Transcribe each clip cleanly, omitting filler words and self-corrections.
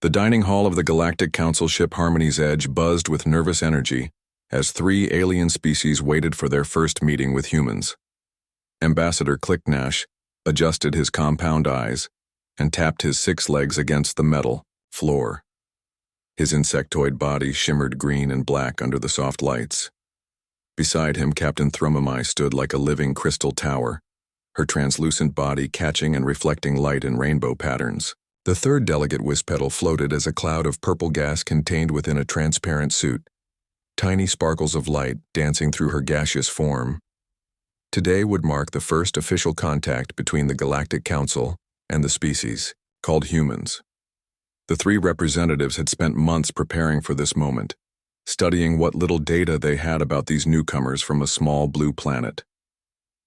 The dining hall of the Galactic Council ship Harmony's Edge buzzed with nervous energy as 3 alien species waited for their first meeting with humans. Ambassador Clicknash adjusted his compound eyes and tapped his 6 legs against the metal floor. His insectoid body shimmered green and black under the soft lights. Beside him, Captain Thrumamai stood like a living crystal tower, her translucent body catching and reflecting light in rainbow patterns. The third delegate Wispetal floated as a cloud of purple gas contained within a transparent suit, tiny sparkles of light dancing through her gaseous form. Today would mark the first official contact between the Galactic Council and the species, called humans. The 3 representatives had spent months preparing for this moment, studying what little data they had about these newcomers from a small blue planet.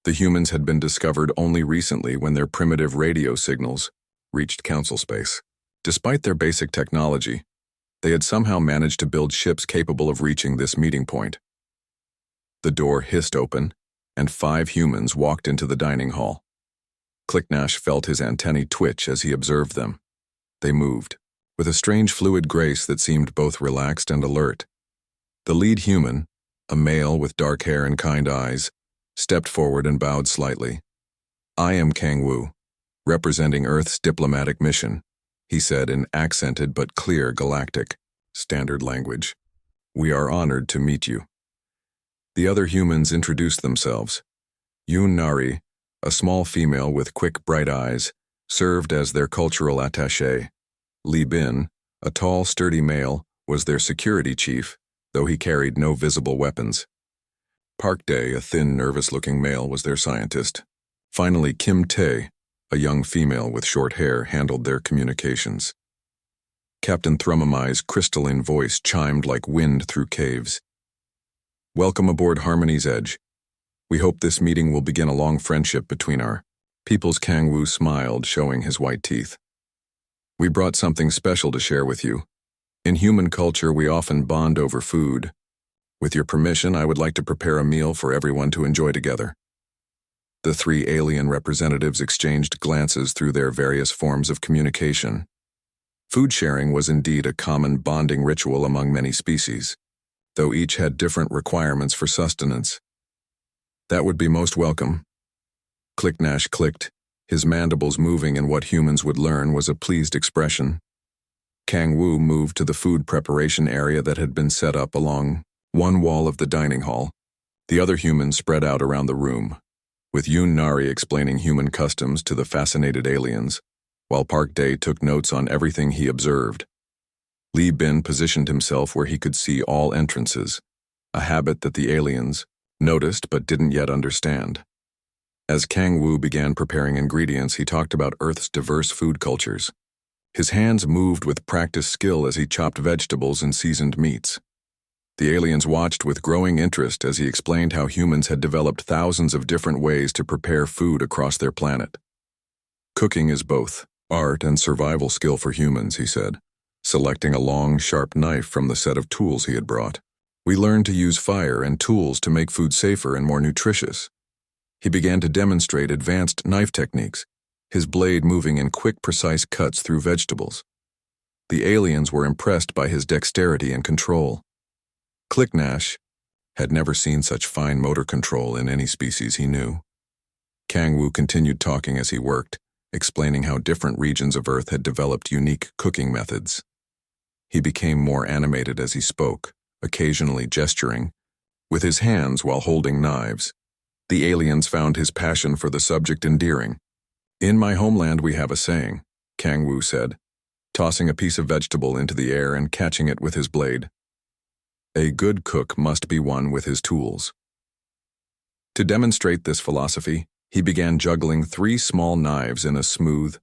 The humans had been discovered only recently when their primitive radio signals reached Council space. Despite their basic technology, they had somehow managed to build ships capable of reaching this meeting point. The door hissed open, and 5 humans walked into the dining hall. Clicknash felt his antennae twitch as he observed them. They moved, with a strange fluid grace that seemed both relaxed and alert. The lead human, a male with dark hair and kind eyes, stepped forward and bowed slightly. "I am Kang Wu, representing Earth's diplomatic mission," he said in accented but clear galactic standard language. "We are honored to meet you." The other humans introduced themselves. Yoon Nari, a small female with quick, bright eyes, served as their cultural attaché. Li Bin, a tall, sturdy male, was their security chief, though he carried no visible weapons. Park Dae, a thin, nervous-looking male, was their scientist. Finally, Kim Tae, a young female with short hair, handled their communications. Captain Thrumamai's crystalline voice chimed like wind through caves. "Welcome aboard Harmony's Edge. We hope this meeting will begin a long friendship between our peoples." Kang Wu smiled, showing his white teeth. "We brought something special to share with you. In human culture, we often bond over food. With your permission, I would like to prepare a meal for everyone to enjoy together." The 3 alien representatives exchanged glances through their various forms of communication. Food sharing was indeed a common bonding ritual among many species, though each had different requirements for sustenance. "That would be most welcome." Clicknash clicked, his mandibles moving in what humans would learn was a pleased expression. Kang Wu moved to the food preparation area that had been set up along one wall of the dining hall. The other humans spread out around the room, with Yoon Nari explaining human customs to the fascinated aliens, while Park Dae took notes on everything he observed. Li Bin positioned himself where he could see all entrances, a habit that the aliens noticed but didn't yet understand. As Kang Wu began preparing ingredients, he talked about Earth's diverse food cultures. His hands moved with practiced skill as he chopped vegetables and seasoned meats. The aliens watched with growing interest as he explained how humans had developed thousands of different ways to prepare food across their planet. "Cooking is both art and survival skill for humans," he said, selecting a long, sharp knife from the set of tools he had brought. "We learned to use fire and tools to make food safer and more nutritious." He began to demonstrate advanced knife techniques, his blade moving in quick, precise cuts through vegetables. The aliens were impressed by his dexterity and control. Clicknash had never seen such fine motor control in any species he knew. Kang Wu continued talking as he worked, explaining how different regions of Earth had developed unique cooking methods. He became more animated as he spoke, occasionally gesturing with his hands while holding knives. The aliens found his passion for the subject endearing. "In my homeland we have a saying," Kang Wu said, tossing a piece of vegetable into the air and catching it with his blade. "A good cook must be one with his tools." To demonstrate this philosophy, he began juggling 3 small knives in a smooth,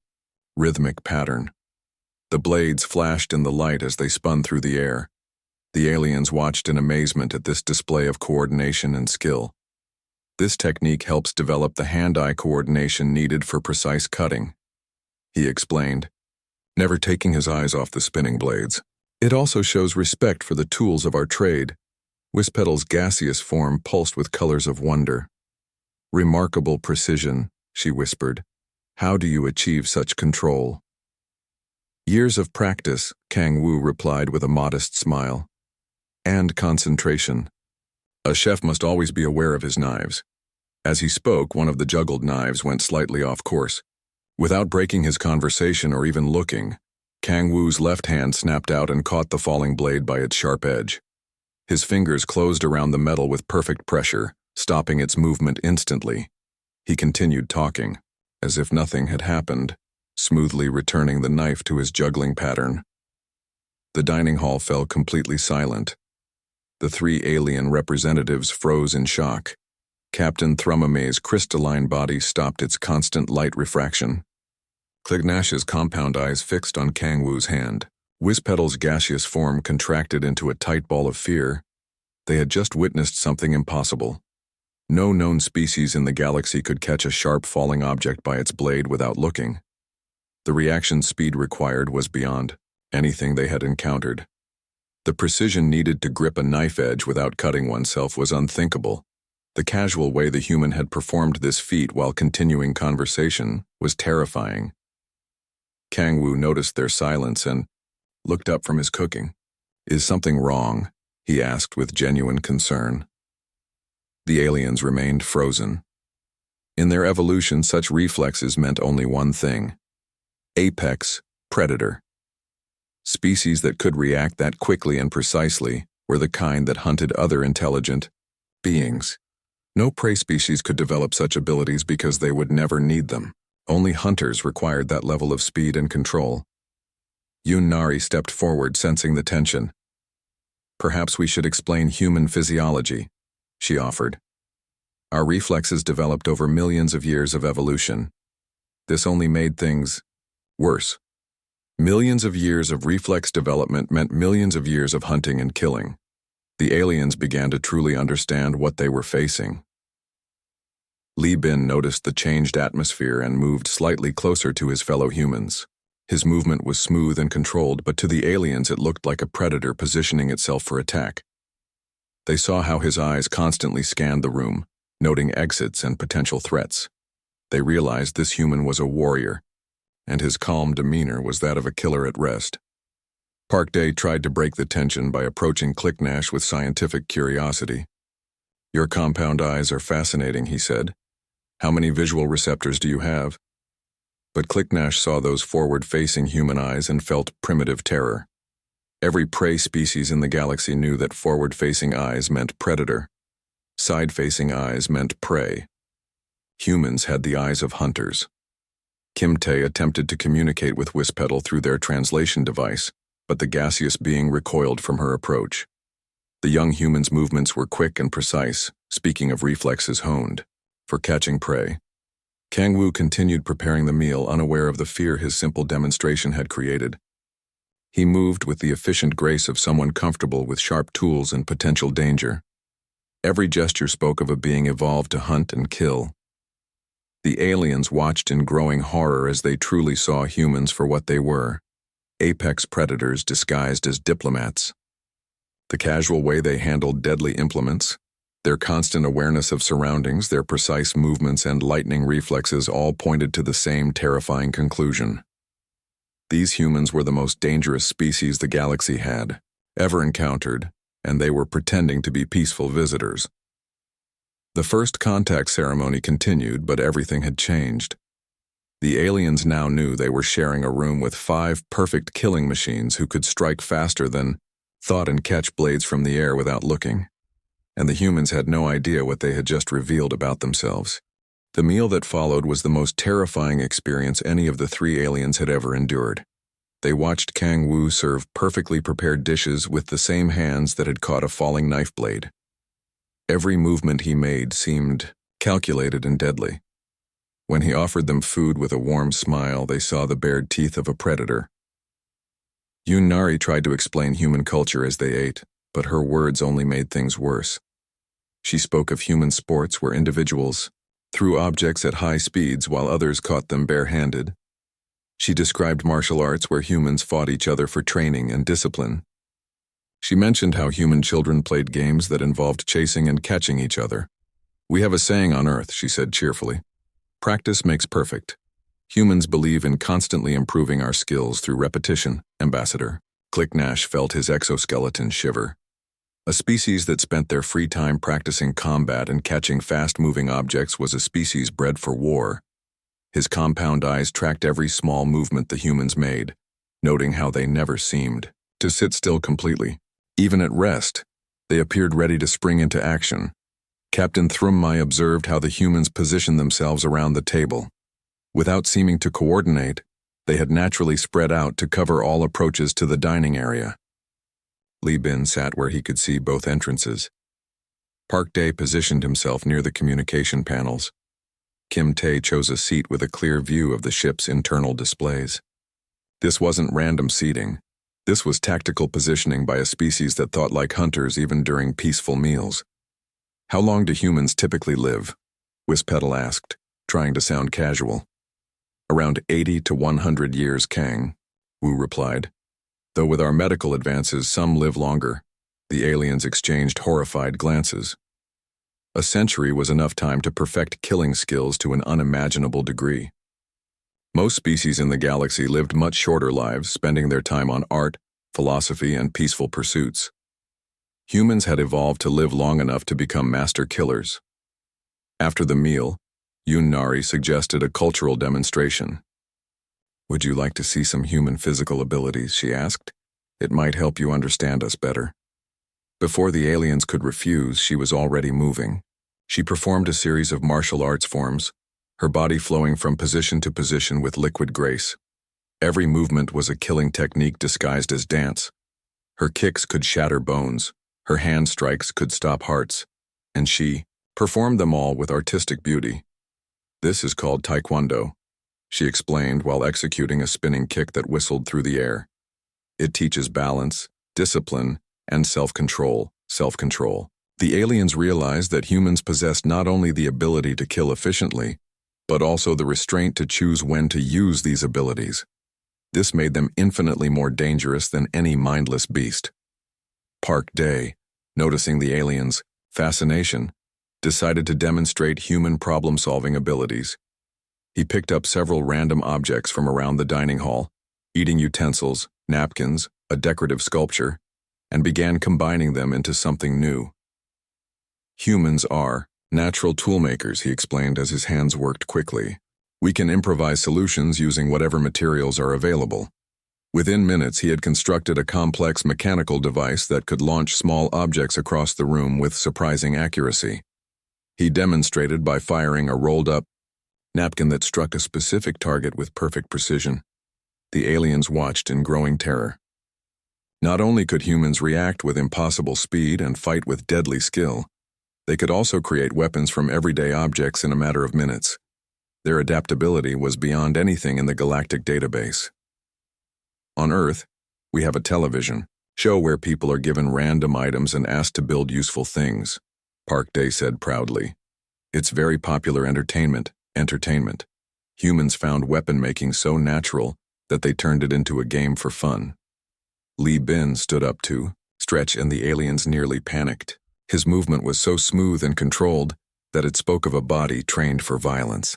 rhythmic pattern. The blades flashed in the light as they spun through the air. The aliens watched in amazement at this display of coordination and skill. This technique helps develop the hand-eye coordination needed for precise cutting, he explained, never taking his eyes off the spinning blades. "It also shows respect for the tools of our trade." Wispetal's gaseous form pulsed with colors of wonder. "Remarkable precision," she whispered. "How do you achieve such control?" Years of practice, Kang Wu replied with a modest smile. And concentration. A chef must always be aware of his knives. As he spoke, one of the juggled knives went slightly off course. Without breaking his conversation or even looking, Kang Wu's left hand snapped out and caught the falling blade by its sharp edge. His fingers closed around the metal with perfect pressure, stopping its movement instantly. He continued talking, as if nothing had happened, smoothly returning the knife to his juggling pattern. The dining hall fell completely silent. The three alien representatives froze in shock. Captain Thrumame's crystalline body stopped its constant light refraction. Clignash's compound eyes fixed on Kang Wu's hand. Whizpetal's gaseous form contracted into a tight ball of fear. They had just witnessed something impossible. No known species in the galaxy could catch a sharp falling object by its blade without looking. The reaction speed required was beyond anything they had encountered. The precision needed to grip a knife edge without cutting oneself was unthinkable. The casual way the human had performed this feat while continuing conversation was terrifying. Kang Wu noticed their silence and looked up from his cooking. "Is something wrong?" he asked with genuine concern. The aliens remained frozen. In their evolution, such reflexes meant only one thing: apex predator. Species that could react that quickly and precisely were the kind that hunted other intelligent beings. No prey species could develop such abilities because they would never need them. Only hunters required that level of speed and control. Nari stepped forward, sensing the tension. "Perhaps we should explain human physiology," she offered. "Our reflexes developed over millions of years of evolution. This only made things worse. Millions of years of reflex development meant millions of years of hunting and killing. The aliens began to truly understand what they were facing." Li Bin noticed the changed atmosphere and moved slightly closer to his fellow humans. His movement was smooth and controlled, but to the aliens it looked like a predator positioning itself for attack. They saw how his eyes constantly scanned the room, noting exits and potential threats. They realized this human was a warrior, and his calm demeanor was that of a killer at rest. Park Day tried to break the tension by approaching Clicknash with scientific curiosity. "Your compound eyes are fascinating," he said. "How many visual receptors do you have?" But Clicknash saw those forward-facing human eyes and felt primitive terror. Every prey species in the galaxy knew that forward-facing eyes meant predator. Side-facing eyes meant prey. Humans had the eyes of hunters. Kim Tae attempted to communicate with Whizpetal through their translation device, but the gaseous being recoiled from her approach. The young human's movements were quick and precise, speaking of reflexes honed for catching prey. Kang Wu continued preparing the meal, unaware of the fear his simple demonstration had created. He moved with the efficient grace of someone comfortable with sharp tools and potential danger. Every gesture spoke of a being evolved to hunt and kill. The aliens watched in growing horror as they truly saw humans for what they were: apex predators disguised as diplomats. The casual way they handled deadly implements, their constant awareness of surroundings, their precise movements and lightning reflexes all pointed to the same terrifying conclusion. These humans were the most dangerous species the galaxy had ever encountered, and they were pretending to be peaceful visitors. The first contact ceremony continued, but everything had changed. The aliens now knew they were sharing a room with 5 perfect killing machines who could strike faster than thought and catch blades from the air without looking. And the humans had no idea what they had just revealed about themselves. The meal that followed was the most terrifying experience any of the 3 aliens had ever endured. They watched Kang Wu serve perfectly prepared dishes with the same hands that had caught a falling knife blade. Every movement he made seemed calculated and deadly. When he offered them food with a warm smile, they saw the bared teeth of a predator. Nari tried to explain human culture as they ate, but her words only made things worse. She spoke of human sports where individuals threw objects at high speeds while others caught them barehanded. She described martial arts where humans fought each other for training and discipline. She mentioned how human children played games that involved chasing and catching each other. "We have a saying on Earth," she said cheerfully. "Practice makes perfect." Humans believe in constantly improving our skills through repetition, Ambassador. Clicknash felt his exoskeleton shiver. A species that spent their free time practicing combat and catching fast-moving objects was a species bred for war. His compound eyes tracked every small movement the humans made, noting how they never seemed to sit still completely. Even at rest, they appeared ready to spring into action. Captain Thrummai observed how the humans positioned themselves around the table. Without seeming to coordinate, they had naturally spread out to cover all approaches to the dining area. Li Bin sat where he could see both entrances. Park Dae positioned himself near the communication panels. Kim Tae chose a seat with a clear view of the ship's internal displays. This wasn't random seating. This was tactical positioning by a species that thought like hunters even during peaceful meals. "How long do humans typically live?" Wispetal asked, trying to sound casual. "Around 80 to 100 years, Kang," Wu replied. "Though with our medical advances, some live longer." The aliens exchanged horrified glances. A century was enough time to perfect killing skills to an unimaginable degree. Most species in the galaxy lived much shorter lives, spending their time on art, philosophy, and peaceful pursuits. Humans had evolved to live long enough to become master killers. After the meal, Yun Nari suggested a cultural demonstration. "Would you like to see some human physical abilities?" she asked. "It might help you understand us better." Before the aliens could refuse, she was already moving. She performed a series of martial arts forms, her body flowing from position to position with liquid grace. Every movement was a killing technique disguised as dance. Her kicks could shatter bones, her hand strikes could stop hearts, and she performed them all with artistic beauty. "This is called Taekwondo," she explained while executing a spinning kick that whistled through the air. "It teaches balance, discipline, and self-control. The aliens realized that humans possessed not only the ability to kill efficiently, but also the restraint to choose when to use these abilities. This made them infinitely more dangerous than any mindless beast. Park Dae, noticing the aliens' fascination, decided to demonstrate human problem-solving abilities. He picked up several random objects from around the dining hall, eating utensils, napkins, a decorative sculpture, and began combining them into something new. "Humans are natural toolmakers," he explained as his hands worked quickly. "We can improvise solutions using whatever materials are available." Within minutes, he had constructed a complex mechanical device that could launch small objects across the room with surprising accuracy. He demonstrated by firing a rolled-up napkin that struck a specific target with perfect precision. The aliens watched in growing terror. Not only could humans react with impossible speed and fight with deadly skill, they could also create weapons from everyday objects in a matter of minutes. Their adaptability was beyond anything in the galactic database. "On Earth, we have a television show where people are given random items and asked to build useful things," Park Dae said proudly. "It's very popular entertainment. Humans found weapon making so natural that they turned it into a game for fun." Li Bin stood up to stretch, and the aliens nearly panicked. His movement was so smooth and controlled that it spoke of a body trained for violence.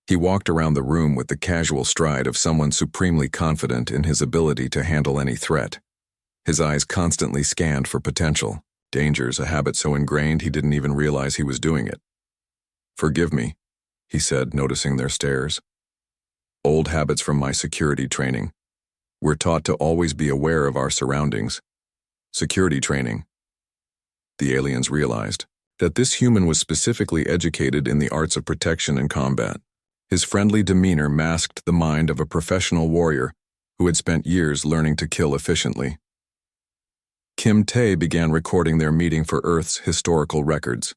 He walked around the room with the casual stride of someone supremely confident in his ability to handle any threat. His eyes constantly scanned for potential dangers, a habit so ingrained he didn't even realize he was doing it. "Forgive me," he said, noticing their stares. "Old habits from my security training. We're taught to always be aware of our surroundings." Security training. The aliens realized that this human was specifically educated in the arts of protection and combat. His friendly demeanor masked the mind of a professional warrior who had spent years learning to kill efficiently. Kim Tae began recording their meeting for Earth's historical records.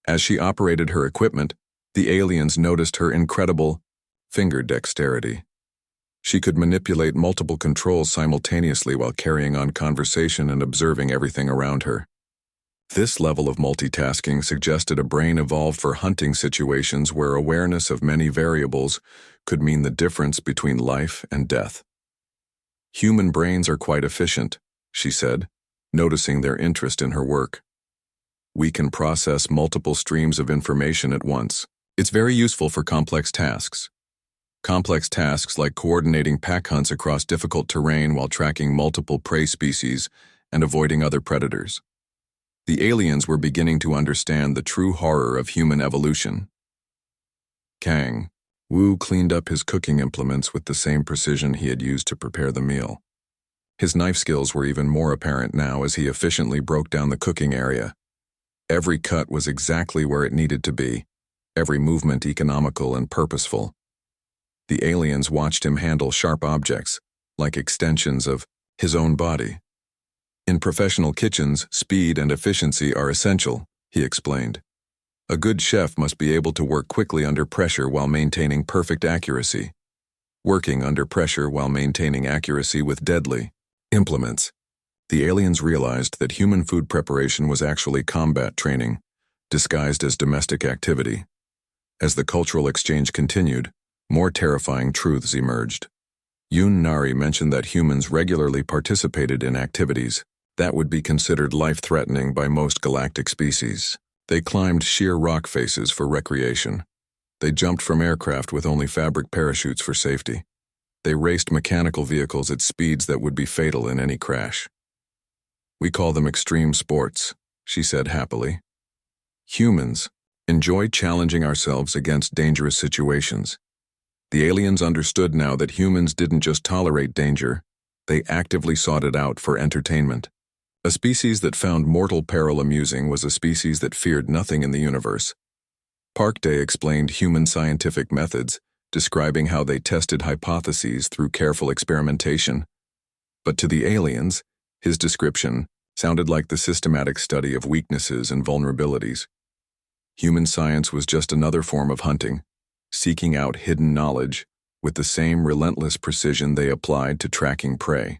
As she operated her equipment, the aliens noticed her incredible finger dexterity. She could manipulate multiple controls simultaneously while carrying on conversation and observing everything around her. This level of multitasking suggested a brain evolved for hunting situations where awareness of many variables could mean the difference between life and death. "Human brains are quite efficient," she said, noticing their interest in her work. "We can process multiple streams of information at once. It's very useful for complex tasks." Complex tasks like coordinating pack hunts across difficult terrain while tracking multiple prey species and avoiding other predators. The aliens were beginning to understand the true horror of human evolution. Kang Wu cleaned up his cooking implements with the same precision he had used to prepare the meal. His knife skills were even more apparent now as he efficiently broke down the cooking area. Every cut was exactly where it needed to be, every movement economical and purposeful. The aliens watched him handle sharp objects, like extensions of his own body. In professional kitchens, speed and efficiency are essential, he explained. A good chef must be able to work quickly under pressure while maintaining perfect accuracy. Working under pressure while maintaining accuracy with deadly implements. The aliens realized that human food preparation was actually combat training, disguised as domestic activity. As the cultural exchange continued, more terrifying truths emerged. Yoon Nari mentioned that humans regularly participated in activities that would be considered life-threatening by most galactic species. They climbed sheer rock faces for recreation. They jumped from aircraft with only fabric parachutes for safety. They raced mechanical vehicles at speeds that would be fatal in any crash. We call them extreme sports, she said happily. Humans enjoy challenging ourselves against dangerous situations. The aliens understood now that humans didn't just tolerate danger, they actively sought it out for entertainment. A species that found mortal peril amusing was a species that feared nothing in the universe. Park Day explained human scientific methods, describing how they tested hypotheses through careful experimentation. But to the aliens, his description sounded like the systematic study of weaknesses and vulnerabilities. Human science was just another form of hunting, seeking out hidden knowledge with the same relentless precision they applied to tracking prey.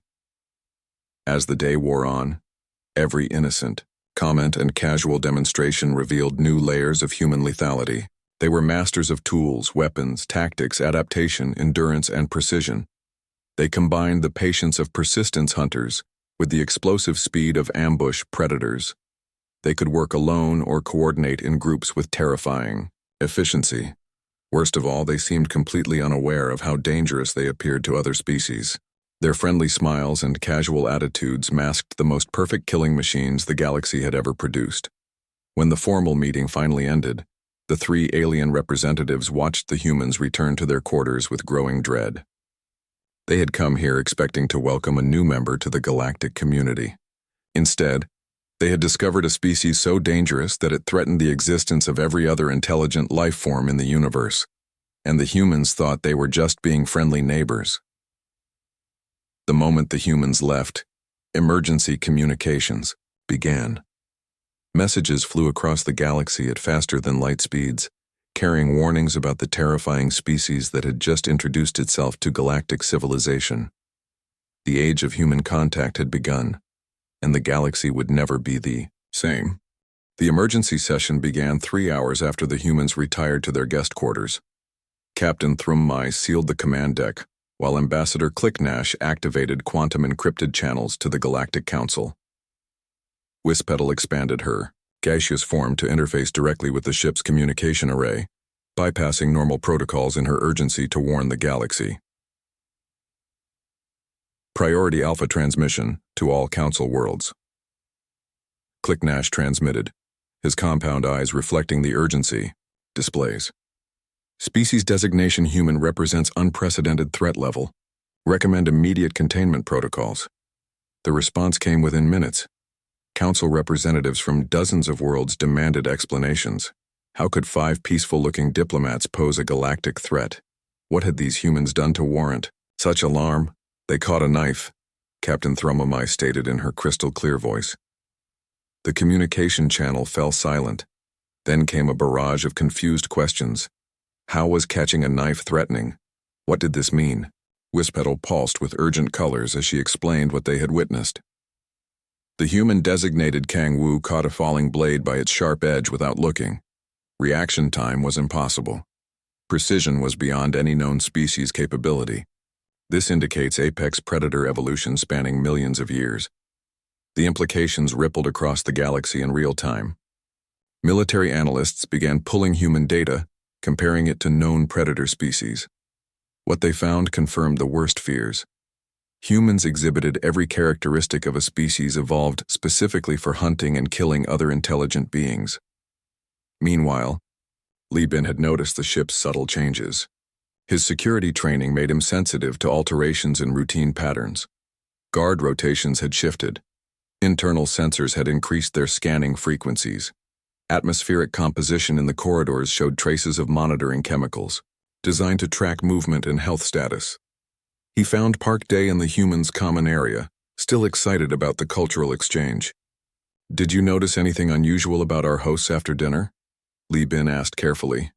As the day wore on, every innocent comment and casual demonstration revealed new layers of human lethality. They were masters of tools, weapons, tactics, adaptation, endurance, and precision. They combined the patience of persistence hunters with the explosive speed of ambush predators. They could work alone or coordinate in groups with terrifying efficiency. Worst of all, they seemed completely unaware of how dangerous they appeared to other species. Their friendly smiles and casual attitudes masked the most perfect killing machines the galaxy had ever produced. When the formal meeting finally ended, the three alien representatives watched the humans return to their quarters with growing dread. They had come here expecting to welcome a new member to the galactic community. Instead, they had discovered a species so dangerous that it threatened the existence of every other intelligent life form in the universe, and the humans thought they were just being friendly neighbors. The moment the humans left, emergency communications began. Messages flew across the galaxy at faster than light speeds, carrying warnings about the terrifying species that had just introduced itself to galactic civilization. The age of human contact had begun, and the galaxy would never be the same. The emergency session began 3 hours after the humans retired to their guest quarters. Captain Thrummai sealed the command deck, while Ambassador Clicknash activated quantum encrypted channels to the Galactic Council. Wispetal expanded her gaseous form to interface directly with the ship's communication array, bypassing normal protocols in her urgency to warn the galaxy. Priority Alpha transmission to all Council worlds. Clicknash transmitted, his compound eyes reflecting the urgency displays. Species designation human represents unprecedented threat level. Recommend immediate containment protocols. The response came within minutes. Council representatives from dozens of worlds demanded explanations. How could 5 peaceful-looking diplomats pose a galactic threat? What had these humans done to warrant such alarm? They caught a knife, Captain Thrummai stated in her crystal-clear voice. The communication channel fell silent. Then came a barrage of confused questions. How was catching a knife threatening? What did this mean? Wispetal pulsed with urgent colors as she explained what they had witnessed. The human-designated Kang Wu caught a falling blade by its sharp edge without looking. Reaction time was impossible. Precision was beyond any known species' capability. This indicates apex predator evolution spanning millions of years. The implications rippled across the galaxy in real time. Military analysts began pulling human data, comparing it to known predator species. What they found confirmed the worst fears. Humans exhibited every characteristic of a species evolved specifically for hunting and killing other intelligent beings. Meanwhile, Li Bin had noticed the ship's subtle changes. His security training made him sensitive to alterations in routine patterns. Guard rotations had shifted. Internal sensors had increased their scanning frequencies. Atmospheric composition in the corridors showed traces of monitoring chemicals, designed to track movement and health status. He found Park Day in the humans' common area, still excited about the cultural exchange. "Did you notice anything unusual about our hosts after dinner?" Li Bin asked carefully.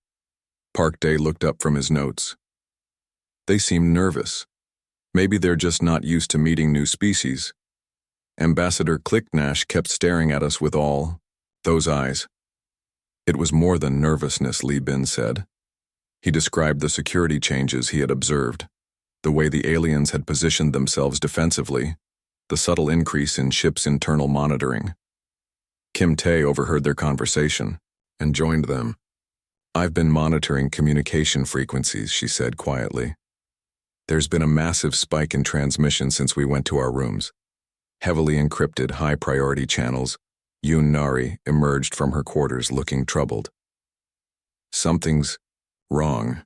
Park Day looked up from his notes. "They seemed nervous. Maybe they're just not used to meeting new species." Ambassador Clicknash kept staring at us with all those eyes. It was more than nervousness, Li Bin said. He described the security changes he had observed, the way the aliens had positioned themselves defensively, the subtle increase in ship's internal monitoring. Kim Tae overheard their conversation and joined them. "I've been monitoring communication frequencies," she said quietly. "There's been a massive spike in transmission since we went to our rooms. Heavily encrypted, high-priority channels." Yoon Nari emerged from her quarters looking troubled. "Something's wrong.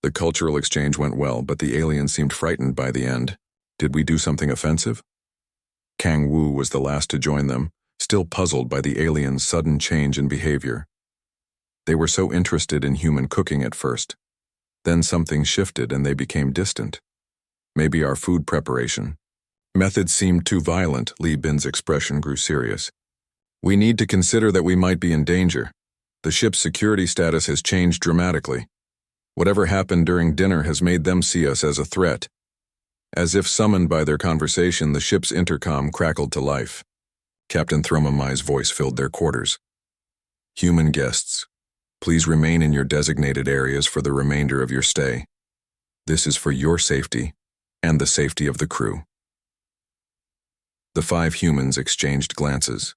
The cultural exchange went well, but the aliens seemed frightened by the end. Did we do something offensive?" Kang Wu was the last to join them, still puzzled by the aliens' sudden change in behavior. They were so interested in human cooking at first. Then something shifted and they became distant. Maybe our food preparation methods seemed too violent. Li Bin's expression grew serious. "We need to consider that we might be in danger. The ship's security status has changed dramatically. Whatever happened during dinner has made them see us as a threat." As if summoned by their conversation, the ship's intercom crackled to life. Captain Thromamai's voice filled their quarters. "Human guests, please remain in your designated areas for the remainder of your stay. This is for your safety and the safety of the crew." The 5 humans exchanged glances.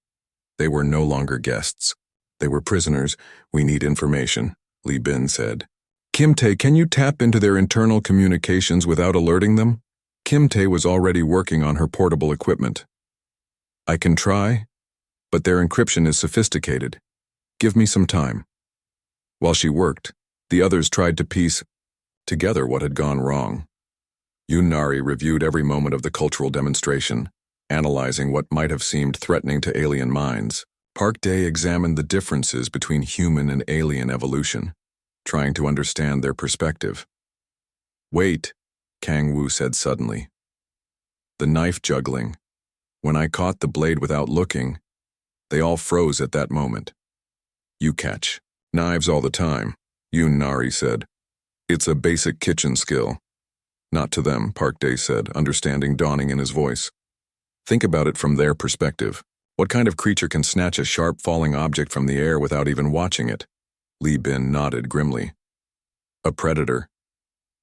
They were no longer guests. They were prisoners. "We need information," Li Bin said. "Kim Tae, can you tap into their internal communications without alerting them?" Kim Tae was already working on her portable equipment. "I can try, but their encryption is sophisticated. Give me some time." While she worked, the others tried to piece together what had gone wrong. Yoon Nari reviewed every moment of the cultural demonstration, analyzing what might have seemed threatening to alien minds. Park Day examined the differences between human and alien evolution, trying to understand their perspective. "Wait," Kang Wu said suddenly. "The knife juggling. When I caught the blade without looking, they all froze at that moment." "You catch knives all the time," Yoon Nari said. "It's a basic kitchen skill." "Not to them," Park Day said, understanding dawning in his voice. "Think about it from their perspective. What kind of creature can snatch a sharp falling object from the air without even watching it?" Li Bin nodded grimly. "A predator.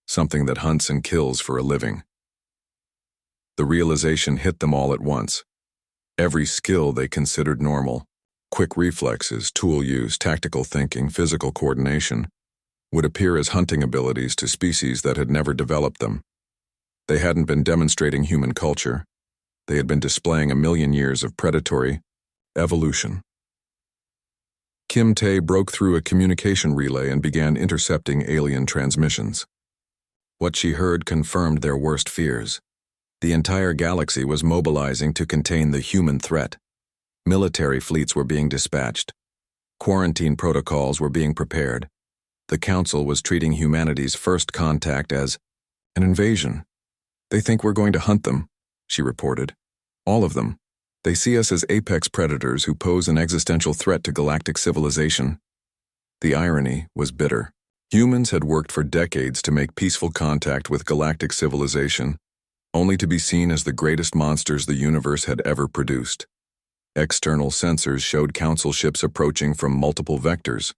Something that hunts and kills for a living." The realization hit them all at once. Every skill they considered normal, quick reflexes, tool use, tactical thinking, physical coordination, would appear as hunting abilities to species that had never developed them. They hadn't been demonstrating human culture. They had been displaying a million years of predatory evolution. Kim Tae broke through a communication relay and began intercepting alien transmissions. What she heard confirmed their worst fears. The entire galaxy was mobilizing to contain the human threat. Military fleets were being dispatched. Quarantine protocols were being prepared. The Council was treating humanity's first contact as an invasion. "They think we're going to hunt them," she reported. "All of them. They see us as apex predators who pose an existential threat to galactic civilization." The irony was bitter. Humans had worked for decades to make peaceful contact with galactic civilization, only to be seen as the greatest monsters the universe had ever produced. External sensors showed Council ships approaching from multiple vectors.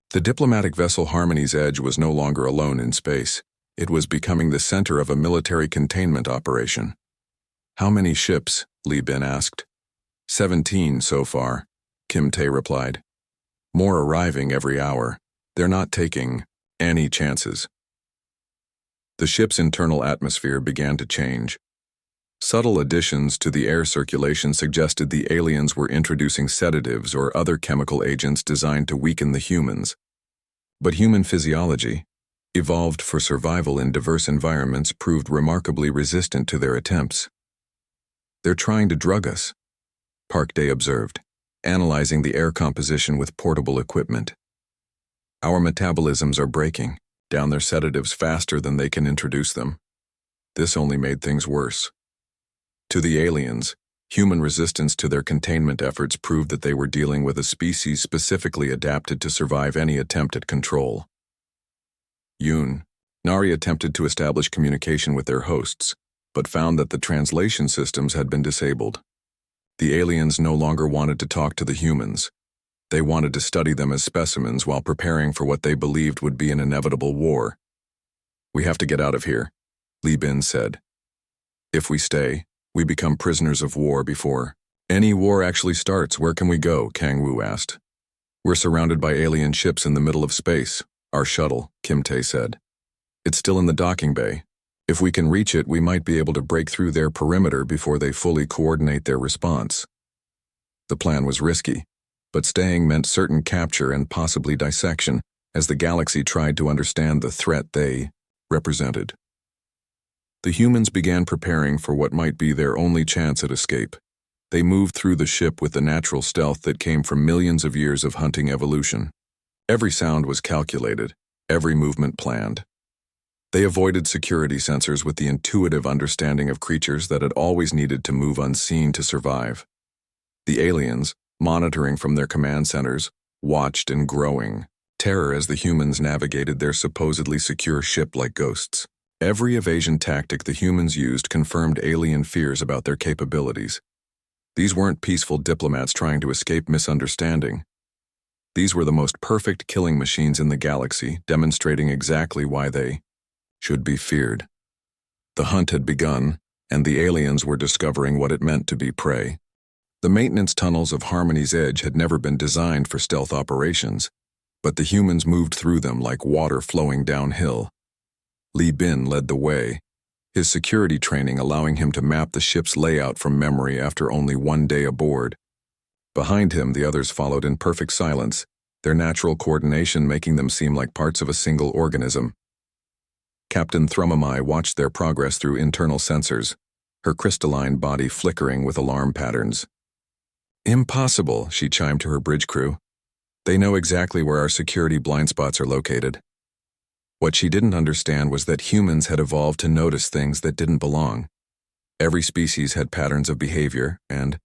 The diplomatic vessel Harmony's Edge was no longer alone in space. It was becoming the center of a military containment operation. "How many ships?" Li Bin asked. 17 so far," Kim Tae replied. "More arriving every hour. They're not taking any chances." The ship's internal atmosphere began to change. Subtle additions to the air circulation suggested the aliens were introducing sedatives or other chemical agents designed to weaken the humans. But human physiology, evolved for survival in diverse environments, proved remarkably resistant to their attempts. "They're trying to drug us," Parkday observed, analyzing the air composition with portable equipment. "Our metabolisms are breaking down their sedatives faster than they can introduce them." This only made things worse. To the aliens, human resistance to their containment efforts proved that they were dealing with a species specifically adapted to survive any attempt at control. Nari attempted to establish communication with their hosts, but found that the translation systems had been disabled. The aliens no longer wanted to talk to the humans. They wanted to study them as specimens while preparing for what they believed would be an inevitable war. "We have to get out of here," Li Bin said. "If we stay, we become prisoners of war before any war actually starts. Where can we go?" Kang Wu asked. "We're surrounded by alien ships in the middle of space. Our shuttle," Kim Tae said. "It's still in the docking bay. If we can reach it, we might be able to break through their perimeter before they fully coordinate their response." The plan was risky, but staying meant certain capture and possibly dissection as the galaxy tried to understand the threat they represented. The humans began preparing for what might be their only chance at escape. They moved through the ship with the natural stealth that came from millions of years of hunting evolution. Every sound was calculated, every movement planned. They avoided security sensors with the intuitive understanding of creatures that had always needed to move unseen to survive. The aliens, monitoring from their command centers, watched in growing terror as the humans navigated their supposedly secure ship like ghosts. Every evasion tactic the humans used confirmed alien fears about their capabilities. These weren't peaceful diplomats trying to escape misunderstanding. These were the most perfect killing machines in the galaxy, demonstrating exactly why they should be feared. The hunt had begun, and the aliens were discovering what it meant to be prey. The maintenance tunnels of Harmony's Edge had never been designed for stealth operations, but the humans moved through them like water flowing downhill. Li Bin led the way, his security training allowing him to map the ship's layout from memory after only one day aboard. Behind him, the others followed in perfect silence, their natural coordination making them seem like parts of a single organism. Captain Thrumamai watched their progress through internal sensors, her crystalline body flickering with alarm patterns. "Impossible," she chimed to her bridge crew. "They know exactly where our security blind spots are located." What she didn't understand was that humans had evolved to notice things that didn't belong. Every species had patterns of behavior, and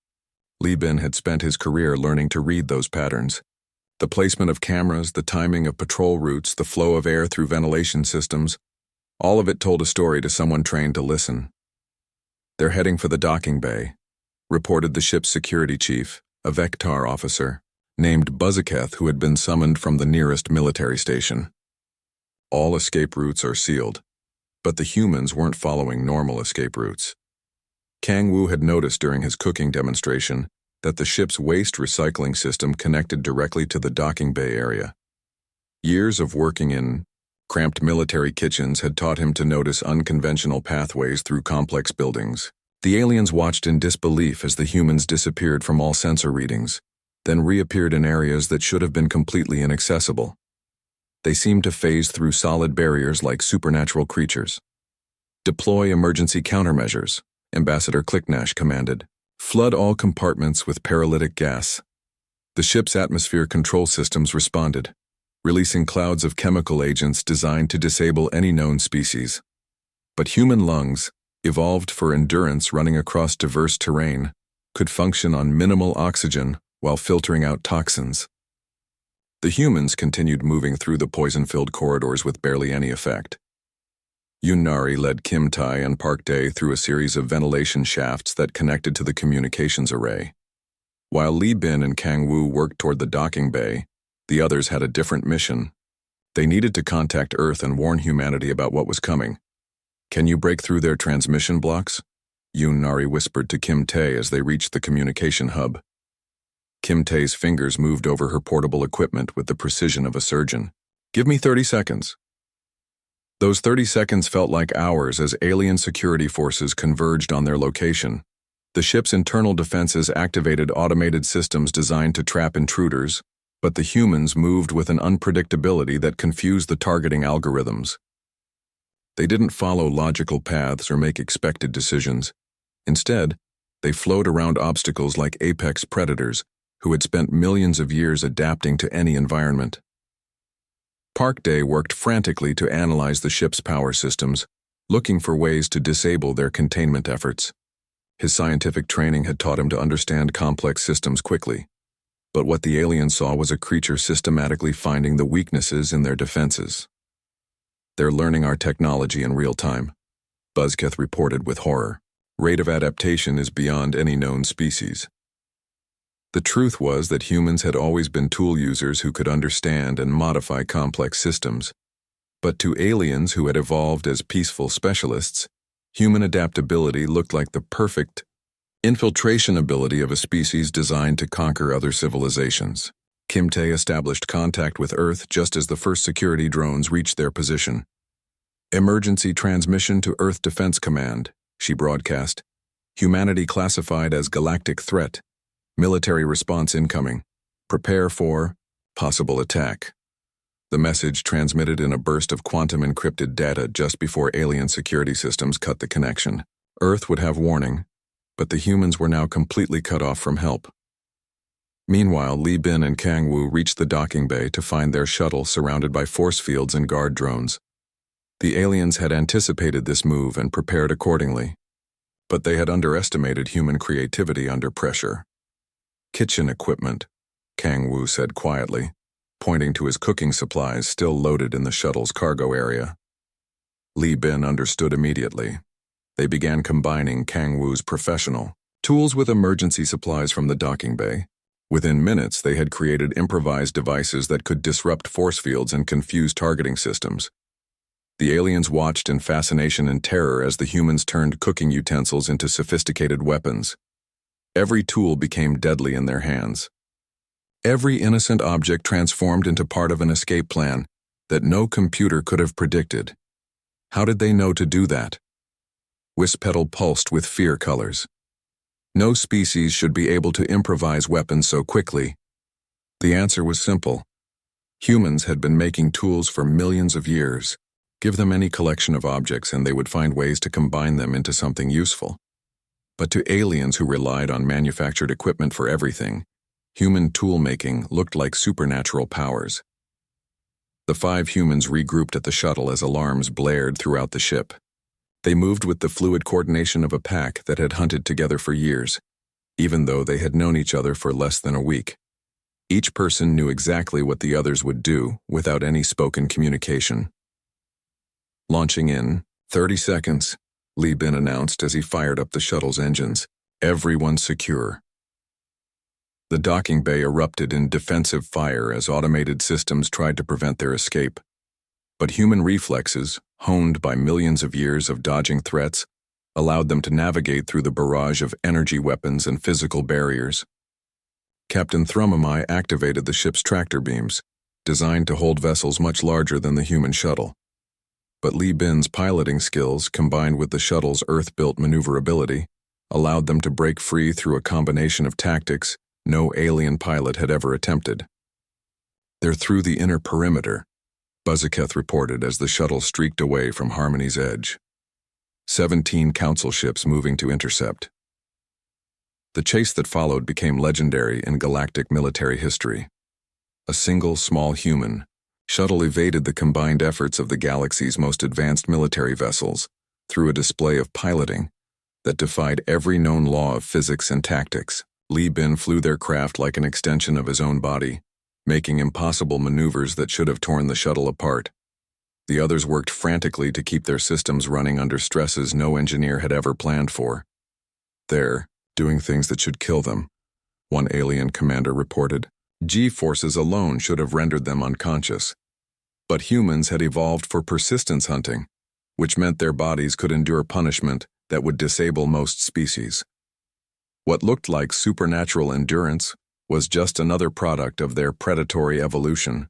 Li Bin had spent his career learning to read those patterns. The placement of cameras, the timing of patrol routes, the flow of air through ventilation systems, all of it told a story to someone trained to listen. "They're heading for the docking bay," reported the ship's security chief, a Vectar officer, named Buzzaketh, who had been summoned from the nearest military station. "All escape routes are sealed, but the humans weren't following normal escape routes." Kang Wu had noticed during his cooking demonstration that the ship's waste recycling system connected directly to the docking bay area. Years of working in cramped military kitchens had taught him to notice unconventional pathways through complex buildings. The aliens watched in disbelief as the humans disappeared from all sensor readings, then reappeared in areas that should have been completely inaccessible. They seemed to phase through solid barriers like supernatural creatures. "Deploy emergency countermeasures," Ambassador Clicknash commanded. "Flood all compartments with paralytic gas." The ship's atmosphere control systems responded, releasing clouds of chemical agents designed to disable any known species. But human lungs, evolved for endurance running across diverse terrain, could function on minimal oxygen while filtering out toxins. The humans continued moving through the poison-filled corridors with barely any effect. Nari led Kim Tae and Park Dae through a series of ventilation shafts that connected to the communications array. While Li Bin and Kang Wu worked toward the docking bay, the others had a different mission. They needed to contact Earth and warn humanity about what was coming. "Can you break through their transmission blocks?" Nari whispered to Kim Tae as they reached the communication hub. Kim Tae's fingers moved over her portable equipment with the precision of a surgeon. "Give me 30 seconds. Those 30 seconds felt like hours as alien security forces converged on their location. The ship's internal defenses activated automated systems designed to trap intruders, but the humans moved with an unpredictability that confused the targeting algorithms. They didn't follow logical paths or make expected decisions. Instead, they flowed around obstacles like apex predators who had spent millions of years adapting to any environment. Park Day worked frantically to analyze the ship's power systems, looking for ways to disable their containment efforts. His scientific training had taught him to understand complex systems quickly, but what the alien saw was a creature systematically finding the weaknesses in their defenses. "They're learning our technology in real time," Buzzketh reported with horror. "Rate of adaptation is beyond any known species." The truth was that humans had always been tool users who could understand and modify complex systems. But to aliens who had evolved as peaceful specialists, human adaptability looked like the perfect infiltration ability of a species designed to conquer other civilizations. Kimte established contact with Earth just as the first security drones reached their position. "Emergency transmission to Earth Defense Command," she broadcast. "Humanity classified as galactic threat. Military response incoming. Prepare for possible attack." The message transmitted in a burst of quantum-encrypted data just before alien security systems cut the connection. Earth would have warning, but the humans were now completely cut off from help. Meanwhile, Li Bin and Kang Wu reached the docking bay to find their shuttle surrounded by force fields and guard drones. The aliens had anticipated this move and prepared accordingly, but they had underestimated human creativity under pressure. "Kitchen equipment," Kang Wu said quietly, pointing to his cooking supplies still loaded in the shuttle's cargo area. Li Bin understood immediately. They began combining Kang Wu's professional tools with emergency supplies from the docking bay. Within minutes, they had created improvised devices that could disrupt force fields and confuse targeting systems. The aliens watched in fascination and terror as the humans turned cooking utensils into sophisticated weapons. Every tool became deadly in their hands. Every innocent object transformed into part of an escape plan that no computer could have predicted. How did they know to do that? Wispetal pulsed with fear colors. No species should be able to improvise weapons so quickly. The answer was simple. Humans had been making tools for millions of years. Give them any collection of objects and they would find ways to combine them into something useful. But to aliens who relied on manufactured equipment for everything, human tool-making looked like supernatural powers. The 5 humans regrouped at the shuttle as alarms blared throughout the ship. They moved with the fluid coordination of a pack that had hunted together for years, even though they had known each other for less than a week. Each person knew exactly what the others would do without any spoken communication. "Launching in 30 seconds, Li Bin announced as he fired up the shuttle's engines. "Everyone secure." The docking bay erupted in defensive fire as automated systems tried to prevent their escape. But human reflexes, honed by millions of years of dodging threats, allowed them to navigate through the barrage of energy weapons and physical barriers. Captain Thrumamai activated the ship's tractor beams, designed to hold vessels much larger than the human shuttle. But Li Bin's piloting skills, combined with the shuttle's Earth-built maneuverability, allowed them to break free through a combination of tactics no alien pilot had ever attempted. "They're through the inner perimeter," Buzzketh reported as the shuttle streaked away from Harmony's edge. 17 council ships moving to intercept. The chase that followed became legendary in galactic military history. A single small human shuttle evaded the combined efforts of the galaxy's most advanced military vessels through a display of piloting that defied every known law of physics and tactics. Li Bin flew their craft like an extension of his own body, making impossible maneuvers that should have torn the shuttle apart. The others worked frantically to keep their systems running under stresses no engineer had ever planned for. "They're doing things that should kill them," one alien commander reported. G-forces alone should have rendered them unconscious. But humans had evolved for persistence hunting, which meant their bodies could endure punishment that would disable most species. What looked like supernatural endurance was just another product of their predatory evolution.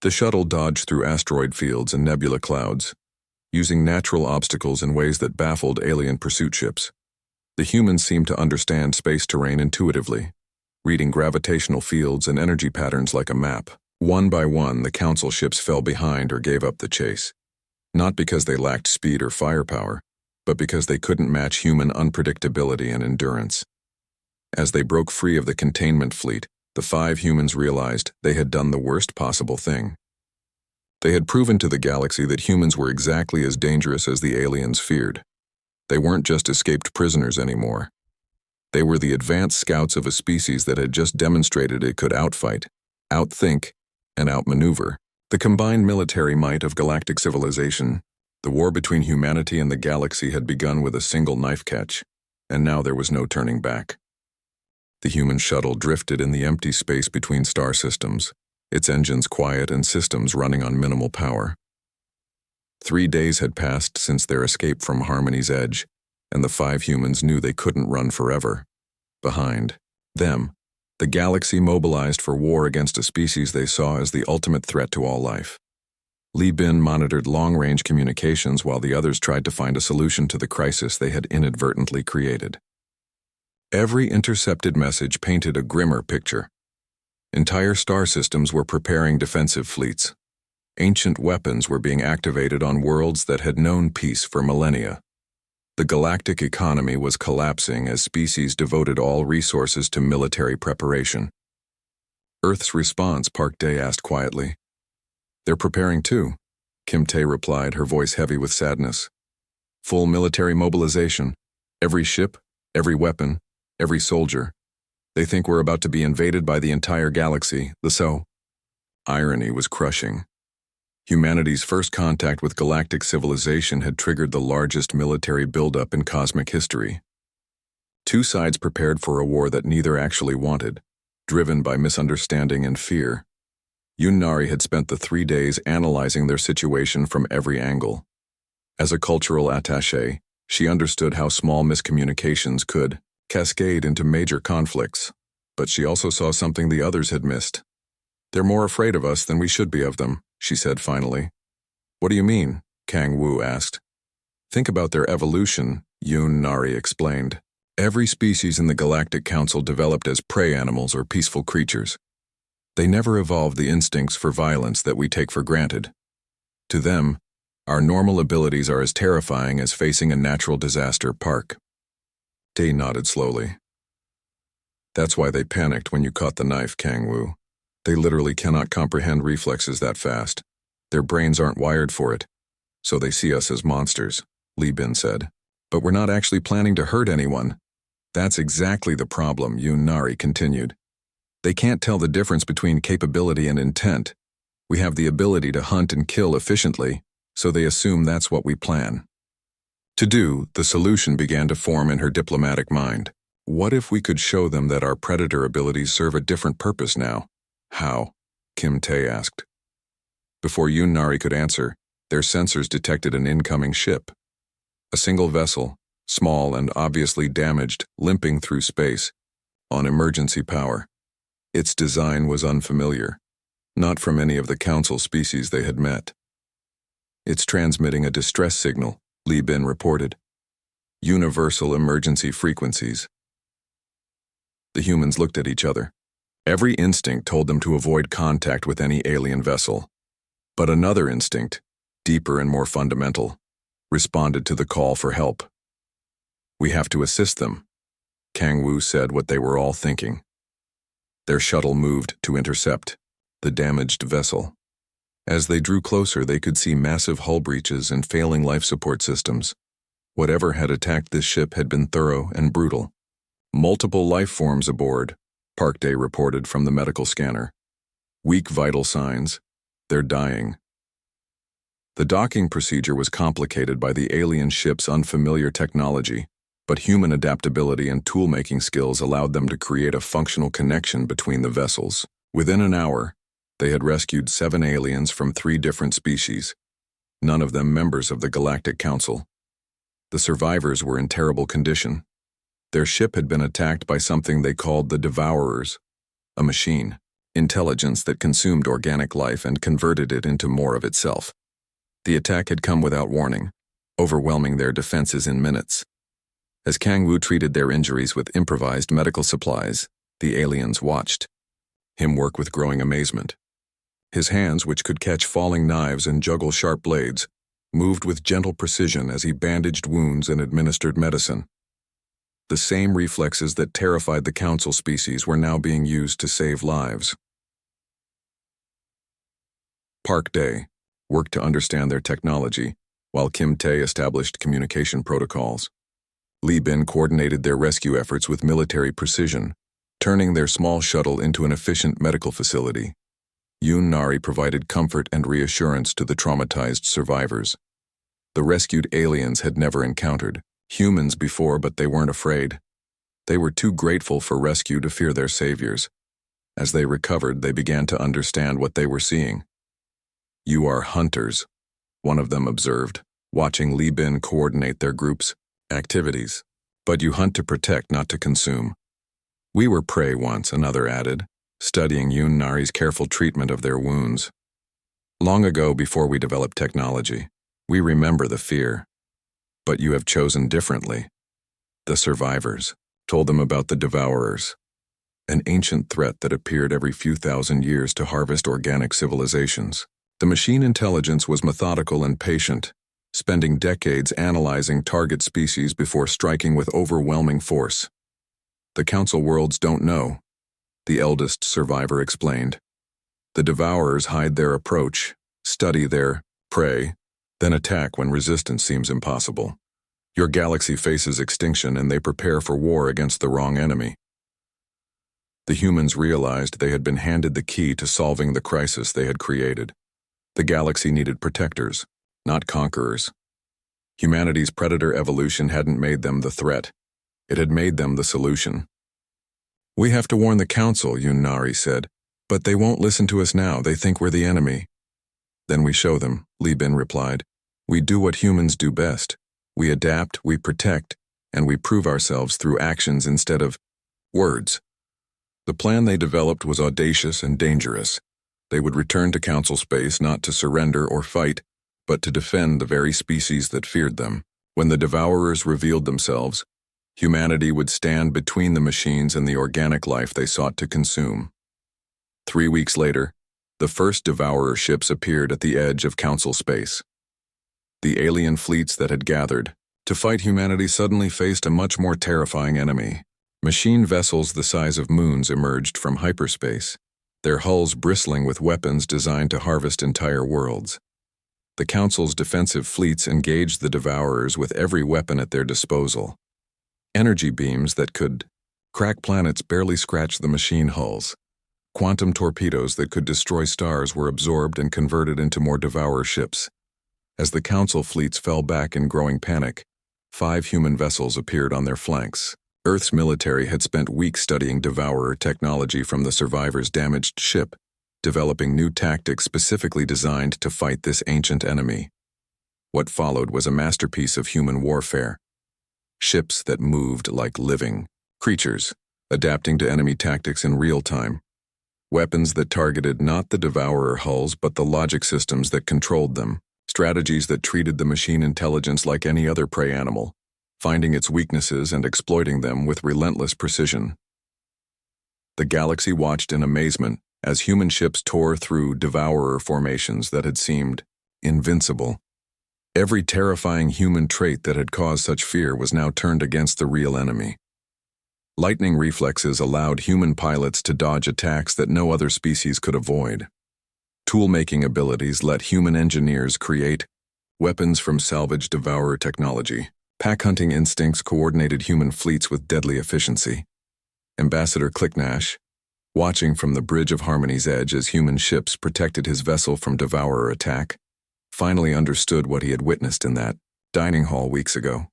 The shuttle dodged through asteroid fields and nebula clouds, using natural obstacles in ways that baffled alien pursuit ships. The humans seemed to understand space terrain intuitively, reading gravitational fields and energy patterns like a map. One by one, the Council ships fell behind or gave up the chase. Not because they lacked speed or firepower, but because they couldn't match human unpredictability and endurance. As they broke free of the containment fleet, the 5 humans realized they had done the worst possible thing. They had proven to the galaxy that humans were exactly as dangerous as the aliens feared. They weren't just escaped prisoners anymore. They were the advanced scouts of a species that had just demonstrated it could outfight, outthink, and outmaneuver. The combined military might of galactic civilization, the war between humanity and the galaxy had begun with a single knife catch, and now there was no turning back. The human shuttle drifted in the empty space between star systems, its engines quiet and systems running on minimal power. 3 days had passed since their escape from Harmony's edge, and the 5 humans knew they couldn't run forever. Behind them, the galaxy mobilized for war against a species they saw as the ultimate threat to all life. Li Bin monitored long-range communications while the others tried to find a solution to the crisis they had inadvertently created. Every intercepted message painted a grimmer picture. Entire star systems were preparing defensive fleets. Ancient weapons were being activated on worlds that had known peace for millennia. The galactic economy was collapsing as species devoted all resources to military preparation. Earth's response, Park Day asked quietly. They're preparing too, Kim Tae replied, her voice heavy with sadness. Full military mobilization. Every ship, every weapon, every soldier. They think we're about to be invaded by the entire galaxy, Irony was crushing. Humanity's first contact with galactic civilization had triggered the largest military buildup in cosmic history. 2 sides prepared for a war that neither actually wanted, driven by misunderstanding and fear. Yun-Nari had spent the 3 days analyzing their situation from every angle. As a cultural attaché, she understood how small miscommunications could cascade into major conflicts, but she also saw something the others had missed. They're more afraid of us than we should be of them, she said finally. What do you mean? Kang Wu asked. Think about their evolution, Yun-Nari explained. Every species in the Galactic Council developed as prey animals or peaceful creatures. They never evolved the instincts for violence that we take for granted. To them, our normal abilities are as terrifying as facing a natural disaster. Park Day nodded slowly. That's why they panicked when you caught the knife, Kang Wu. They literally cannot comprehend reflexes that fast. Their brains aren't wired for it, so they see us as monsters, Li Bin said. But we're not actually planning to hurt anyone. That's exactly the problem, Yun-Nari continued. They can't tell the difference between capability and intent. We have the ability to hunt and kill efficiently, so they assume that's what we plan. To do, the solution began to form in her diplomatic mind. What if we could show them that our predator abilities serve a different purpose now? How? Kim Tae asked. Before Yun-Nari could answer, their sensors detected an incoming ship. A single vessel, small and obviously damaged, limping through space, on emergency power. Its design was unfamiliar, not from any of the Council species they had met. It's transmitting a distress signal, Li Bin reported. Universal emergency frequencies. The humans looked at each other. Every instinct told them to avoid contact with any alien vessel. But another instinct, deeper and more fundamental, responded to the call for help. We have to assist them. Kang Wu said what they were all thinking. Their shuttle moved to intercept the damaged vessel. As they drew closer, they could see massive hull breaches and failing life support systems. Whatever had attacked this ship had been thorough and brutal. Multiple life forms aboard, Park Day reported from the medical scanner. Weak vital signs. They're dying. The docking procedure was complicated by the alien ship's unfamiliar technology, but human adaptability and tool-making skills allowed them to create a functional connection between the vessels. Within an hour, they had rescued 7 aliens from 3 different species, none of them members of the Galactic Council. The survivors were in terrible condition. Their ship had been attacked by something they called the Devourers, a machine, intelligence that consumed organic life and converted it into more of itself. The attack had come without warning, overwhelming their defenses in minutes. As Kang Wu treated their injuries with improvised medical supplies, the aliens watched him work with growing amazement. His hands, which could catch falling knives and juggle sharp blades, moved with gentle precision as he bandaged wounds and administered medicine. The same reflexes that terrified the Council species were now being used to save lives. Park Dae worked to understand their technology, while Kim Tae established communication protocols. Lee Bin coordinated their rescue efforts with military precision, turning their small shuttle into an efficient medical facility. Yoon Nari provided comfort and reassurance to the traumatized survivors. The rescued aliens had never encountered humans before, but they weren't afraid. They were too grateful for rescue to fear their saviors. As they recovered, they began to understand what they were seeing. "You are hunters," one of them observed, watching Lee Bin coordinate their group's activities. "But you hunt to protect, not to consume." "We were prey once," another added, studying Yoon Nari's careful treatment of their wounds. "Long ago, before we developed technology, we remember the fear. But you have chosen differently." The survivors told them about the Devourers, an ancient threat that appeared every few thousand years to harvest organic civilizations. The machine intelligence was methodical and patient, spending decades analyzing target species before striking with overwhelming force. "The Council worlds don't know," the eldest survivor explained. "The Devourers hide their approach, study their prey, then attack when resistance seems impossible. Your galaxy faces extinction and they prepare for war against the wrong enemy." The humans realized they had been handed the key to solving the crisis they had created. The galaxy needed protectors, not conquerors. Humanity's predator evolution hadn't made them the threat. It had made them the solution. "We have to warn the Council," Yoon Nari said, "but they won't listen to us now. They think we're the enemy." "Then we show them," Lee Bin replied. "We do what humans do best. We adapt, we protect, and we prove ourselves through actions instead of words." The plan they developed was audacious and dangerous. They would return to Council space not to surrender or fight, but to defend the very species that feared them. When the Devourers revealed themselves, humanity would stand between the machines and the organic life they sought to consume. 3 weeks later, the first Devourer ships appeared at the edge of Council space. The alien fleets that had gathered to fight humanity suddenly faced a much more terrifying enemy. Machine vessels the size of moons emerged from hyperspace, their hulls bristling with weapons designed to harvest entire worlds. The Council's defensive fleets engaged the Devourers with every weapon at their disposal. Energy beams that could crack planets barely scratched the machine hulls. Quantum torpedoes that could destroy stars were absorbed and converted into more Devourer ships. As the Council fleets fell back in growing panic, 5 human vessels appeared on their flanks. Earth's military had spent weeks studying Devourer technology from the survivors' damaged ship, developing new tactics specifically designed to fight this ancient enemy. What followed was a masterpiece of human warfare. Ships that moved like living creatures, adapting to enemy tactics in real time. Weapons that targeted not the Devourer hulls but the logic systems that controlled them. Strategies that treated the machine intelligence like any other prey animal, finding its weaknesses and exploiting them with relentless precision. The galaxy watched in amazement as human ships tore through Devourer formations that had seemed invincible. Every terrifying human trait that had caused such fear was now turned against the real enemy. Lightning reflexes allowed human pilots to dodge attacks that no other species could avoid. Tool-making abilities let human engineers create weapons from salvaged Devourer technology. Pack-hunting instincts coordinated human fleets with deadly efficiency. Ambassador Clicknash, watching from the Bridge of Harmony's edge as human ships protected his vessel from Devourer attack, finally understood what he had witnessed in that dining hall weeks ago.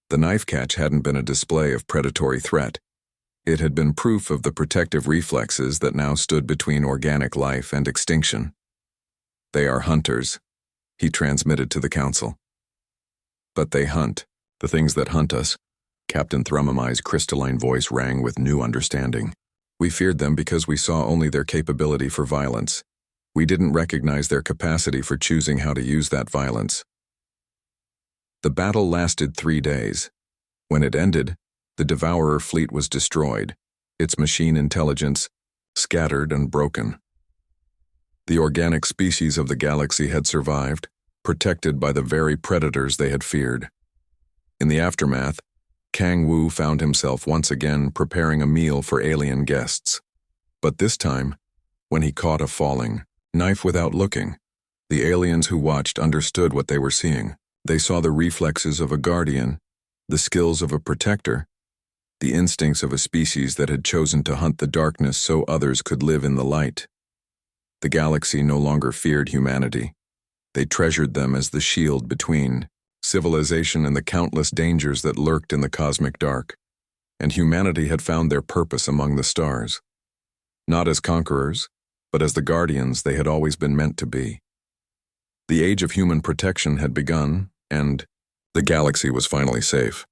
The knife catch hadn't been a display of predatory threat. It had been proof of the protective reflexes that now stood between organic life and extinction. "They are hunters," he transmitted to the Council. "But they hunt the things that hunt us." Captain Thrumamai's crystalline voice rang with new understanding. "We feared them because we saw only their capability for violence. We didn't recognize their capacity for choosing how to use that violence. The battle lasted 3 days. When it ended, the Devourer fleet was destroyed, its machine intelligence scattered and broken. The organic species of the galaxy had survived, protected by the very predators they had feared. In the aftermath, Kang Wu found himself once again preparing a meal for alien guests. But this time, when he caught a falling knife without looking, the aliens who watched understood what they were seeing. They saw the reflexes of a guardian, the skills of a protector, the instincts of a species that had chosen to hunt the darkness so others could live in the light. The galaxy no longer feared humanity. They treasured them as the shield between civilization and the countless dangers that lurked in the cosmic dark. And humanity had found their purpose among the stars. Not as conquerors, but as the guardians they had always been meant to be. The age of human protection had begun, and the galaxy was finally safe.